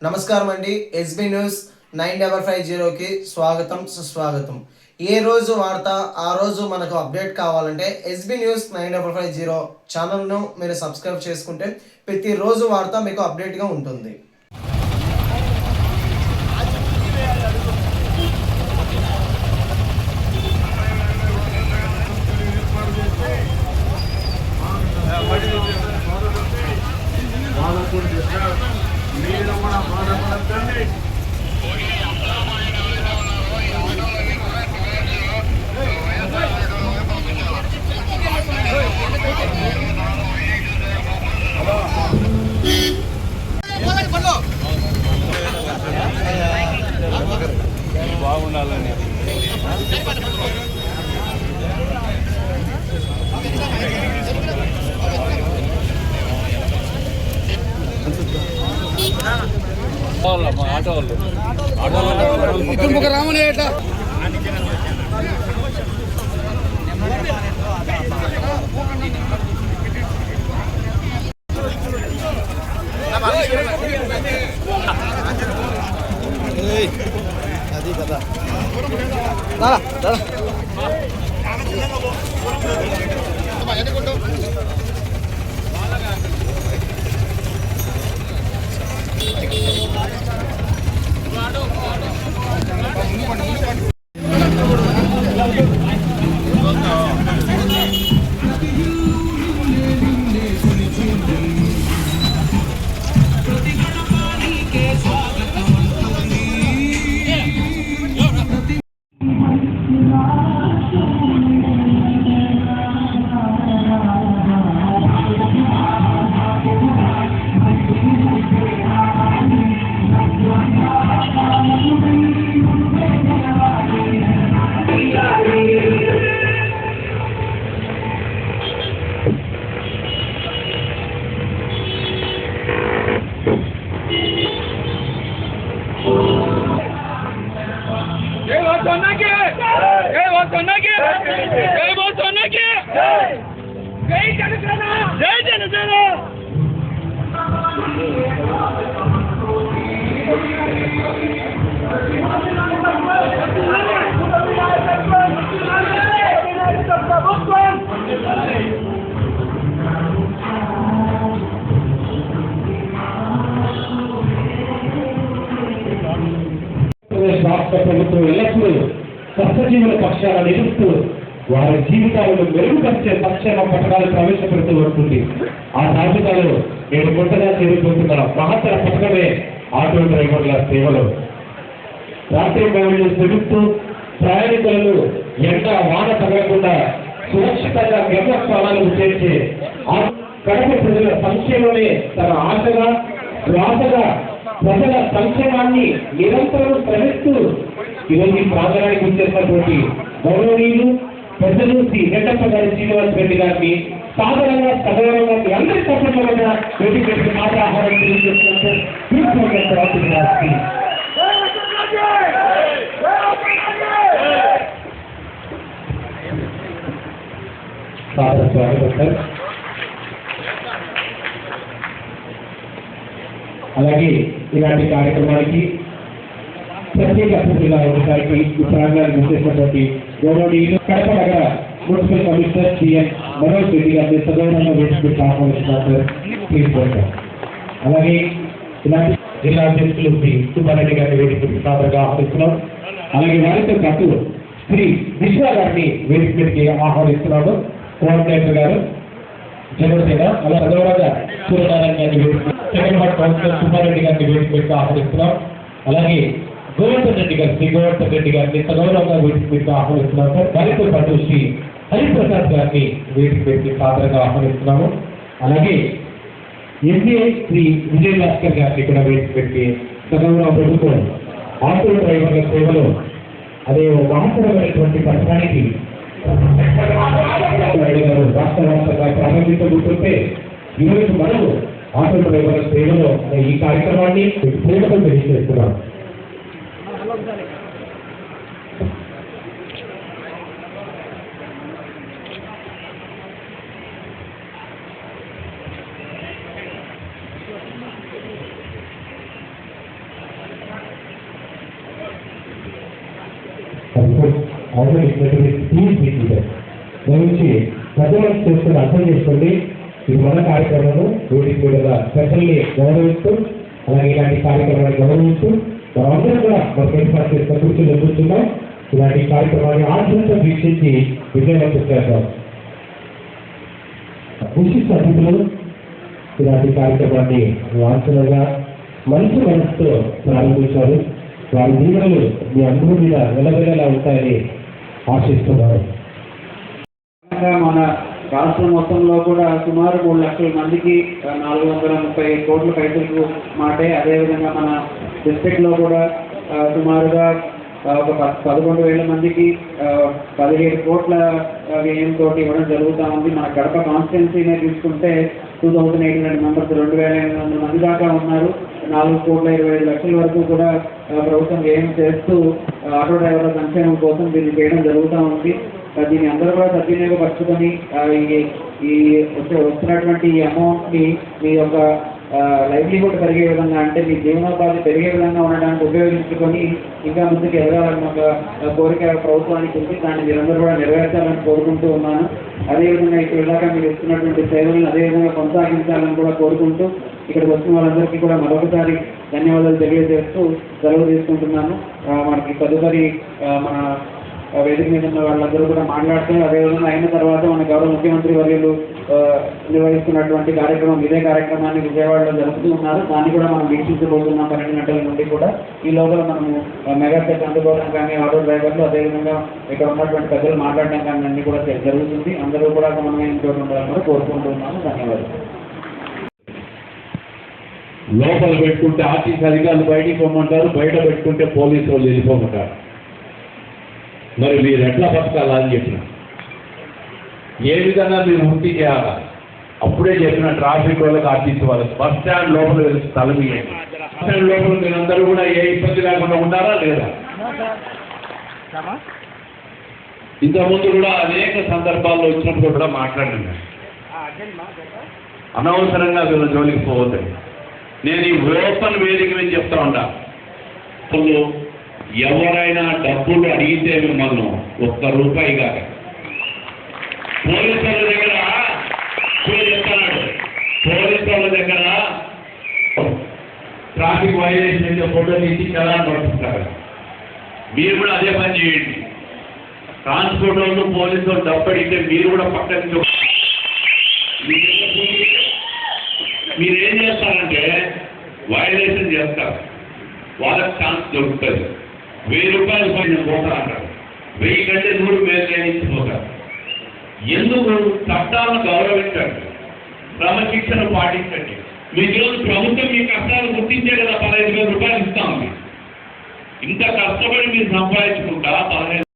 నమస్కారం అండి. SB news 9550కి స్వాగతం సుస్వాగతం. ఏ రోజు వార్త ఆ రోజు మనకు అప్డేట్ కావాలంటే ఎస్బీ న్యూస్ 9550 ఛానల్ను మీరు సబ్స్క్రైబ్ చేసుకుంటే ప్రతిరోజు వార్త మీకు అప్డేట్గా ఉంటుంది. బాగుండాలని ఆటో వాళ్ళు రామని అది కదా రాష్ట్ర ప్రభుత్వం ఎల్లప్పుడూ కష్టజీవుల పక్షాలను నిలుస్తూ వారి జీవితాలను మెరుగుపరిచే సంక్షేమ పథకాలు ప్రవేశపెడుతూ వస్తుంది. ఆ జాబితాలో నేను కొత్తగా చేరిపోతున్న మహత్తర పథకమే ఆటో డ్రైవర్ల సేవలు. రాత్రి బయలు తెలుస్తూ ప్రయాణికులను ఎండ వాన తగలకుండా సురక్షితంగా గమ్యస్థానాలకు చేర్చే కడప ప్రజల సంక్షేమమే తన ఆశగా శ్వాసగా ప్రజల సంక్షేమాన్ని నిరంతరం శ్రమిస్తూ ఈరోజు ఈ ప్రాంగణానికి వచ్చేసినటువంటి గౌరవనీయులు పెద్దలు శ్రీ వెంకట గారి శ్రీనివాస్ రెడ్డి గారిని సాధారణంగా సగౌరవంగా అందరి తప్పకుండా రెడ్డి పెట్టి మాట ఆహారం తెలియజేస్తున్నారు. స్వాగతం సార్. అలాగే ఇలాంటి కార్యక్రమానికి ప్రత్యేక అతిథిగా ఒకసారికి ఈ ప్రాంగానికి వచ్చేసినటువంటి గౌరవనీయులు కడప నగర municipal commissioner CN Manoj Reddy గారిని సగౌరవంగా వేసుకుంటూ ఆహ్వానిస్తున్నారు. అలాగే ఇలాంటి జిల్లా అధ్యక్షులు శ్రీ సుబ్బారెడ్డి గారిని వేదికకి సాదరంగా ఆహ్వానిస్తున్నాం. అలాగే వారితో పాటు శ్రీ విశ్వ గారిని వేదికకి ఆహ్వానిస్తున్నాము. కోఆర్డినేటర్ గారు జనసేన అలా సగౌరవంగా సూర్యనారాయణ గారిని వేదిక సెకండ్ వార్డ్ కౌన్సిలర్ సుబ్బారెడ్డి గారిని వేదికకి ఆహ్వానిస్తున్నాం. అలాగే గోవర్ధన్ రెడ్డి గారు శ్రీ గోవర్ధన్ రెడ్డి గారిని సగౌరవంగా వేదికకి ఆహ్వానిస్తున్నాం సార్. వారితో పాటు శ్రీ హరిప్రసాద్ గారిని వేదికకి సాదరంగా ఆహ్వానిస్తున్నాము. అలాగే ఎంబీఐ శ్రీ విజయ భాస్కర్ గారిని కూడా వేదికకి సగౌరవ ప్రభుత్వం ఆటో డ్రైవర్ల సేవలో అదే వాహనమైనటువంటి పథకానికి రాష్ట్ర వ్యాప్తంగా ప్రారంభించబోతుంటే ఈరోజు మనము ఆటో డ్రైవర్ల సేవలో అనే ఈ కార్యక్రమాన్ని పూర్వకం తెలియజేస్తున్నాం. అవసరం ఇచ్చినటువంటి టీమ్స్ మీకు దయచి ప్రజలను చేసుకుని అర్థం చేసుకోండి. ఇది మన కార్యక్రమము రోడ్డు మీద ప్రజల్ని గౌరవిస్తూ అలాగే ఇలాంటి కార్యక్రమాన్ని గౌరవిస్తూ మనందరం కూడా మనకు ఏర్పాటు చేసిన కూర్చొని ఎదుగుతున్నాం. ఇలాంటి కార్యక్రమాన్ని ఆశ్రమంతో వీక్షించి విజయవంతం చేద్దాం. విశిష్ట అతిథులు ఇలాంటి కార్యక్రమాన్ని వాంఛనగా మంచి మనసుతో ప్రారంభించారు. వారి దీవెనలు మీ అందరి మీద వెలవెలలా ఉంటాయని ఆశిస్తున్నారు. మన రాష్ట్రం మొత్తంలో కూడా సుమారు 3 లక్షల మందికి 430 కోట్ల పైసలకు మాటే. అదేవిధంగా మన డిస్ట్రిక్ట్లో కూడా సుమారుగా ఒక 11,000 మందికి 17 కోట్ల వ్యయంతో ఇవ్వడం జరుగుతూ ఉంది. మన కడప కాన్స్టిట్యున్సీనే తీసుకుంటే 2,800 మెంబర్స్ 2,800 మంది దాకా ఉన్నారు. 4,25,00,000 వరకు కూడా ప్రభుత్వం వ్యయం చేస్తూ ఆటో డ్రైవర్ల సంక్షేమం కోసం దీన్ని చేయడం జరుగుతూ ఉంది. దీన్ని అందరూ కూడా సద్వినియోగపరచుకొని ఈ వస్తున్నటువంటి ఈ అమౌంట్ని మీ యొక్క లైవ్లీహుడ్ పెరిగే విధంగా, అంటే మీ జీవనోపాధి పెరిగే విధంగా ఉండడానికి ఉపయోగించుకొని ఇంకా ముందుకు ఎదగాలని ఒక కోరిక ప్రభుత్వానికి ఉంది. దాన్ని మీరందరూ కూడా నెరవేర్చాలని కోరుకుంటూ ఉన్నాను. అదేవిధంగా ఇక్కడ ఇలాగా మీరు ఇస్తున్నటువంటి సేవలను అదేవిధంగా కొనసాగించాలని కూడా కోరుకుంటూ ఇక్కడికి వచ్చిన వాళ్ళందరికీ కూడా మరొకసారి ధన్యవాదాలు తెలియజేస్తూ సెలవు తీసుకుంటున్నాను. మనకి తదుపరి మన వేదిక మీద ఉన్న వాళ్ళందరూ కూడా మాట్లాడుతూ అదేవిధంగా అయిన తర్వాత మన గౌరవ ముఖ్యమంత్రి వర్యులు నిర్వహిస్తున్నటువంటి కార్యక్రమం ఇదే కార్యక్రమాన్ని విజయవాడలో జరుపుతూ ఉన్నారు. దాన్ని కూడా మనం వీక్షించబోతున్నాం 12 గంటల నుండి కూడా. ఈ లోపల మనము మెగా సెట్ అందుకోవడం కానీ ఆటో డ్రైవర్లు అదేవిధంగా ఇక్కడ ఉన్నటువంటి పెద్దలు మాట్లాడడం కానీ అన్ని కూడా జరుగుతుంది. అందరూ కూడా సమన్వయంతో ఉండాలని కూడా కోరుకుంటున్నాము. ధన్యవాదాలు. లోపల పెట్టుకుంటే ఆర్టీసీ అధికారులు బయటికి పోమంటారు, బయట పెట్టుకుంటే పోలీసు వాళ్ళు వెళ్ళిపోమంటారు. మరి మీరు ఎట్లా బతకాలా అని చెప్పిన ఏ విధంగా మీరు వృత్తి చేయాలా? అప్పుడే చెప్పిన ట్రాఫిక్ వాళ్ళకి ఆర్టీసీ వాళ్ళకి బస్ స్టాండ్ లోపల వెళ్ళి స్థలం ఇవ్వండి. బస్ స్టాండ్ లోపల మీరందరూ కూడా ఏ ఇబ్బంది లేకుండా ఉండాలా లేదా? ఇంతకుముందు కూడా అనేక సందర్భాల్లో వచ్చినప్పుడు కూడా మాట్లాడినా అనవసరంగా వీళ్ళ జోలికి పోవద్దండి. నేను ఈ ఓపెన్ వేదిక మీద చెప్తా ఉంటా, ఎవరైనా డబ్బులు అడిగితే మిమ్మల్ని ₹1 కాక పోలీసు వాళ్ళ దగ్గర చెప్తున్నాడు, పోలీసు వాళ్ళ దగ్గర ట్రాఫిక్ వైలేషన్ అయితే ఫోటో తీసి చలాన్ పడుతుంటారు. మీరు కూడా అదే పని చేయండి. ట్రాన్స్పోర్ట్ వాళ్ళు పోలీసు వాళ్ళు డబ్బు అడిగితే మీరు కూడా పక్కన మీరేం చేస్తారంటే వైలేషన్ చేస్తారు, వాళ్ళకి ఛాన్స్ దొరుకుతుంది. ₹1000 పైన పోతా అంటారు, 1000 కంటే 100 మేలుపోతారు. ఎందుకు? చట్టాలను గౌరవించండి, క్రమశిక్షణ పాటించండి. మీకు ప్రభుత్వం మీ కష్టాలు గుర్తించే కదా ₹15,000 ఇస్తాం. ఇంత కష్టపడి మీరు సంపాదించుకుంటా 15